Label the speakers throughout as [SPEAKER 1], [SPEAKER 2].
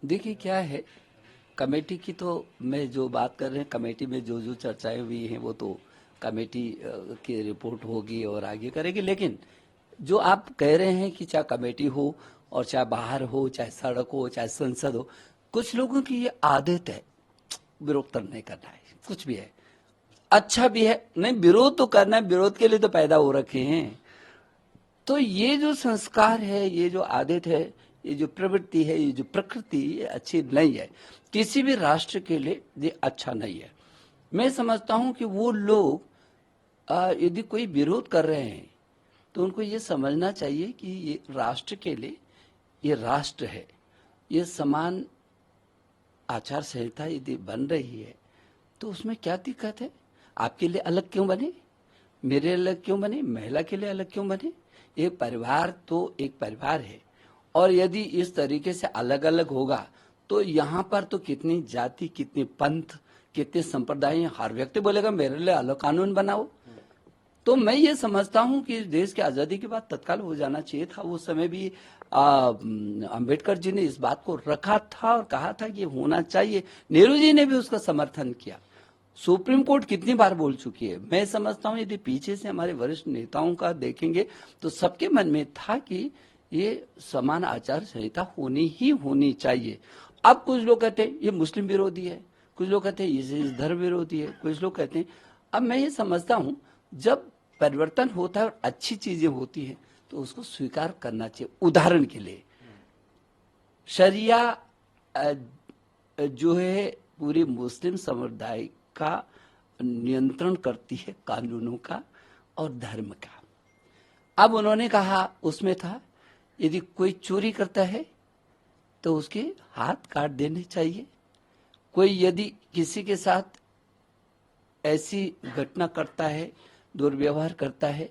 [SPEAKER 1] देखिए क्या है, कमेटी की तो मैं जो बात कर रहे हैं, कमेटी में जो जो चर्चाएं हुई हैं वो तो कमेटी की रिपोर्ट होगी और आगे करेगी। लेकिन जो आप कह रहे हैं कि चाहे कमेटी हो और चाहे बाहर हो, चाहे सड़क हो, चाहे संसद हो, कुछ लोगों की ये आदत है विरोध नहीं करना है, कुछ भी है, अच्छा भी है, नहीं विरोध तो करना है, विरोध के लिए तो पैदा हो रखे हैं। तो ये जो संस्कार है, ये जो आदत है, ये जो प्रवृत्ति है, ये जो प्रकृति, ये अच्छी नहीं है, किसी भी राष्ट्र के लिए ये अच्छा नहीं है। मैं समझता हूं कि वो लोग यदि कोई विरोध कर रहे हैं तो उनको ये समझना चाहिए कि ये राष्ट्र के लिए, ये राष्ट्र है, ये समान आचार संहिता यदि बन रही है तो उसमें क्या दिक्कत है? आपके लिए अलग क्यों बने, मेरे अलग क्यों बने, महिला के लिए अलग क्यों बने? एक परिवार तो एक परिवार है, और यदि इस तरीके से अलग अलग होगा तो यहाँ पर तो कितनी जाति, कितनी पंथ, कितने संप्रदाय, हर व्यक्ति बोलेगा मेरे लिए अलग कानून बनाओ। तो मैं ये समझता हूँ कि देश की आजादी के बाद तत्काल हो जाना चाहिए था। उस समय भी अंबेडकर जी ने इस बात को रखा था और कहा था कि होना चाहिए। नेहरू जी ने भी उसका समर्थन किया। सुप्रीम कोर्ट कितनी बार बोल चुकी है। मैं समझता हूँ यदि पीछे से हमारे वरिष्ठ नेताओं का देखेंगे तो सबके मन में था कि ये समान आचार संहिता होनी ही होनी चाहिए। अब कुछ लोग कहते हैं ये मुस्लिम विरोधी है, कुछ लोग कहते हैं ये धर्म विरोधी है, कुछ लोग कहते हैं। अब मैं ये समझता हूँ जब परिवर्तन होता है और अच्छी चीजें होती हैं तो उसको स्वीकार करना चाहिए। उदाहरण के लिए शरिया जो है पूरी मुस्लिम समुदाय का नियंत्रण करती है, कानूनों का और धर्म का। अब उन्होंने कहा, उसमें था यदि कोई चोरी करता है तो उसके हाथ काट देने चाहिए, कोई यदि किसी के साथ ऐसी घटना करता है, दुर्व्यवहार करता है,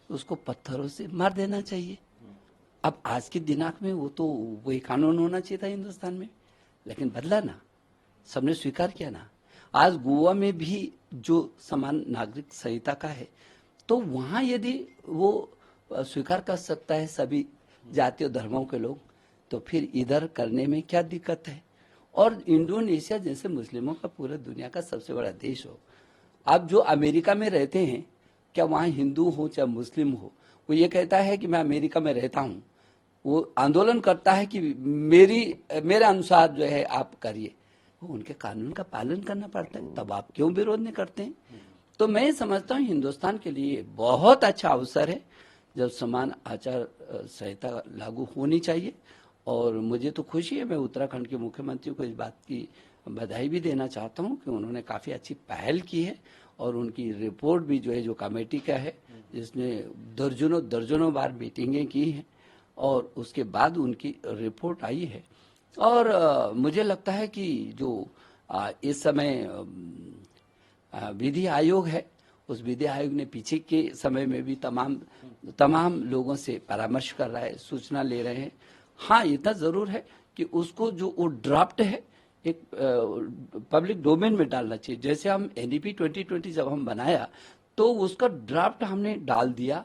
[SPEAKER 1] तो उसको पत्थरों से मार देना चाहिए। अब आज के दिनांक में वो तो वही कानून होना चाहिए था हिंदुस्तान में, लेकिन बदला ना, सबने स्वीकार किया ना। आज गोवा में भी जो समान नागरिक संहिता का है तो वहां यदि वो स्वीकार कर सकता है सभी जाति और धर्मों के लोग, तो फिर इधर करने में क्या दिक्कत है? और इंडोनेशिया जैसे मुस्लिमों का पूरा दुनिया का सबसे बड़ा देश हो, आप जो अमेरिका में रहते हैं, क्या वहाँ हिंदू हो चाहे मुस्लिम हो, वो ये कहता है कि मैं अमेरिका में रहता हूँ, वो आंदोलन करता है कि मेरे अनुसार जो है आप करिए, वो उनके कानून का पालन करना पड़ता है, तब आप क्यों विरोध नहीं करते हैं? तो मैं समझता हूँ हिंदुस्तान के लिए बहुत अच्छा अवसर है जब समान आचार संहिता लागू होनी चाहिए। और मुझे तो खुशी है, मैं उत्तराखंड के मुख्यमंत्री को इस बात की बधाई भी देना चाहता हूँ कि उन्होंने काफ़ी अच्छी पहल की है, और उनकी रिपोर्ट भी जो है, जो कमेटी का है, जिसने दर्जनों दर्जनों बार मीटिंगें की हैं और उसके बाद उनकी रिपोर्ट आई है। और मुझे लगता है कि जो इस समय विधि आयोग है, उस विधि आयोग ने पीछे के समय में भी तमाम लोगों से परामर्श कर रहा है, सूचना ले रहे हैं। हाँ, इतना जरूर है कि उसको जो वो ड्राफ्ट है एक पब्लिक डोमेन में डालना चाहिए। जैसे हम एनईपी 2020 जब हम बनाया तो उसका ड्राफ्ट हमने डाल दिया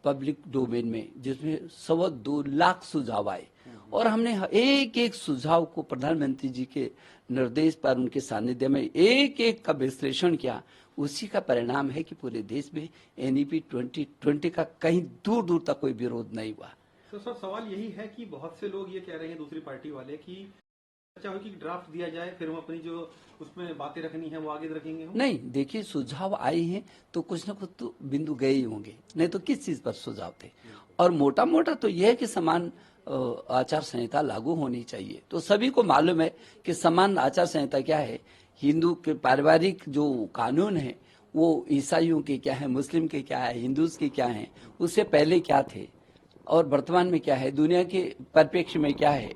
[SPEAKER 1] पब्लिक डोमेन में, जिसमें 2.25 लाख सुझाव आए, और हमने एक एक सुझाव को प्रधानमंत्री जी के निर्देश पर उनके सानिध्य में एक एक का विश्लेषण किया। उसी का परिणाम है कि पूरे देश में एनईपी 2020 का कहीं दूर दूर तक कोई विरोध नहीं हुआ।
[SPEAKER 2] तो सर सवाल यही है कि बहुत से लोग ये कह रहे हैं, दूसरी पार्टी वाले, कि अच्छा हो कि ड्राफ्ट दिया जाए, फिर हम अपनी जो उसमें बातें रखनी है वो आगे रखेंगे हम।
[SPEAKER 1] नहीं, देखिए सुझाव आए हैं तो कुछ ना कुछ तो बिंदु गए ही होंगे, नहीं तो किस चीज पर सुझाव थे। और मोटा मोटा तो यह है कि समान आचार संहिता लागू होनी चाहिए। तो सभी को मालूम है कि समान आचार संहिता क्या है। हिंदू के पारिवारिक जो कानून है वो ईसाइयों के क्या है, मुस्लिम के क्या है, हिंदूज के क्या है, उससे पहले क्या थे और वर्तमान में क्या है, दुनिया के परिप्रेक्ष्य में क्या है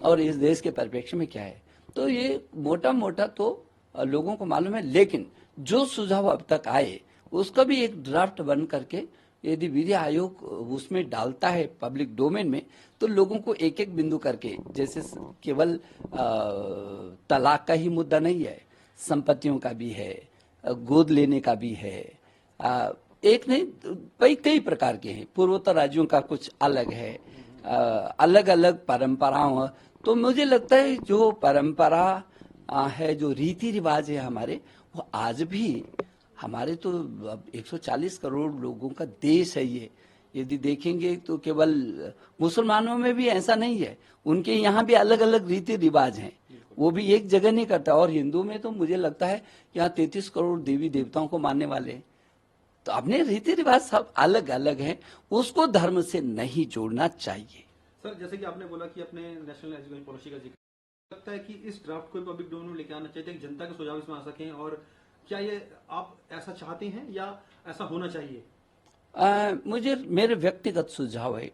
[SPEAKER 1] और इस देश के परिप्रेक्ष्य में क्या है। तो ये मोटा मोटा तो लोगों को मालूम है। लेकिन जो सुझाव अब तक आए उसका भी एक ड्राफ्ट बन करके यदि विधि आयोग उसमें डालता है पब्लिक डोमेन में, तो लोगों को एक एक बिंदु करके, जैसे केवल तलाक का ही मुद्दा नहीं है, संपत्तियों का भी है, गोद लेने का भी है, एक नहीं कई प्रकार के हैं। पूर्वोत्तर राज्यों का कुछ अलग है, अलग अलग परंपराओं तो मुझे लगता है जो परंपरा है, जो रीति रिवाज है हमारे, वो आज भी हमारे तो अब 140 करोड़ लोगों का देश है ये। यदि देखेंगे तो केवल मुसलमानों में भी ऐसा नहीं है, उनके यहाँ भी अलग अलग रीति रिवाज हैं, वो भी एक जगह नहीं करता। और हिंदू में तो मुझे लगता है यहाँ 33 करोड़ देवी देवताओं को मानने वाले हैं। तो अपने रीति रिवाज सब अलग अलग हैं, उसको धर्म से नहीं जोड़ना चाहिए।
[SPEAKER 2] सर, जैसे कि आपने बोला कि अपने नेशनल एजुकेशन पॉलिसी का जिक्र लगता है कि इस ड्राफ्ट को पब्लिक डोमेन में लेके आना चाहिए कि जनता के सुझाव इसमें आ सकें, और क्या ये आप ऐसा चाहते हैं या ऐसा होना चाहिए?
[SPEAKER 1] मुझे मेरे व्यक्तिगत सुझाव है,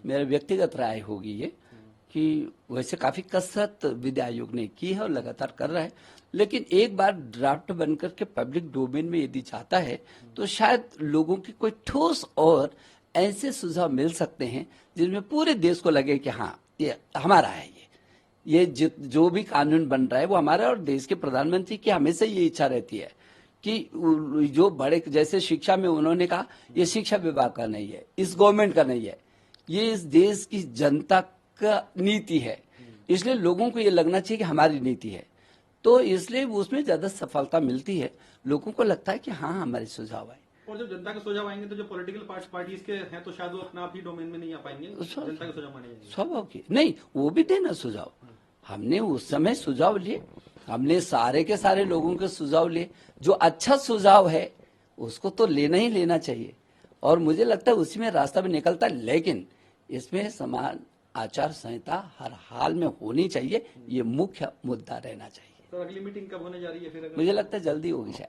[SPEAKER 1] मेरे व्यक्तिगत राय होगी ये कि वैसे काफी कसरत विद्या आयोग ने की है और लगातार कर रहा है, लेकिन एक बार ड्राफ्ट बनकर के पब्लिक डोमेन में यदि जाता है तो शायद लोगों की कोई ठोस और ऐसे सुझाव मिल सकते हैं जिनमें पूरे देश को लगे कि हाँ ये हमारा है, ये जो भी कानून बन रहा है वो हमारा। और देश के प्रधानमंत्री की हमेशा ये इच्छा रहती है कि जो बड़े, जैसे शिक्षा में उन्होंने कहा ये शिक्षा विभाग का नहीं है, इस गवर्नमेंट का नहीं है, ये इस देश की जनता का नीति है, इसलिए लोगों को ये लगना चाहिए कि हमारी नीति है। तो इसलिए उसमें ज्यादा सफलता मिलती है, लोगों को लगता है कि हाँ हमारे सुझाव है।
[SPEAKER 2] और जब जनता के सुझाव आएंगे तो जो पॉलिटिकल पार्टीज के हैं तो शायद वो अपना आप ही डोमेन में नहीं आ पाएंगे, जनता के सुझाव माने जाएंगे।
[SPEAKER 1] स्वभाव की नहीं, वो भी देना सुझाव। हमने उस समय सुझाव लिए, हमने सारे के सारे लोगों के सुझाव लिए, जो अच्छा सुझाव है उसको तो लेना ही लेना चाहिए, और मुझे लगता है उसी में रास्ता भी निकलता है। लेकिन इसमें समान आचार संहिता हर हाल में होनी चाहिए, ये मुख्य मुद्दा रहना चाहिए।
[SPEAKER 2] तो अगली मीटिंग कब होने जा रही है फिर?
[SPEAKER 1] मुझे लगता है जल्दी होगी शायद।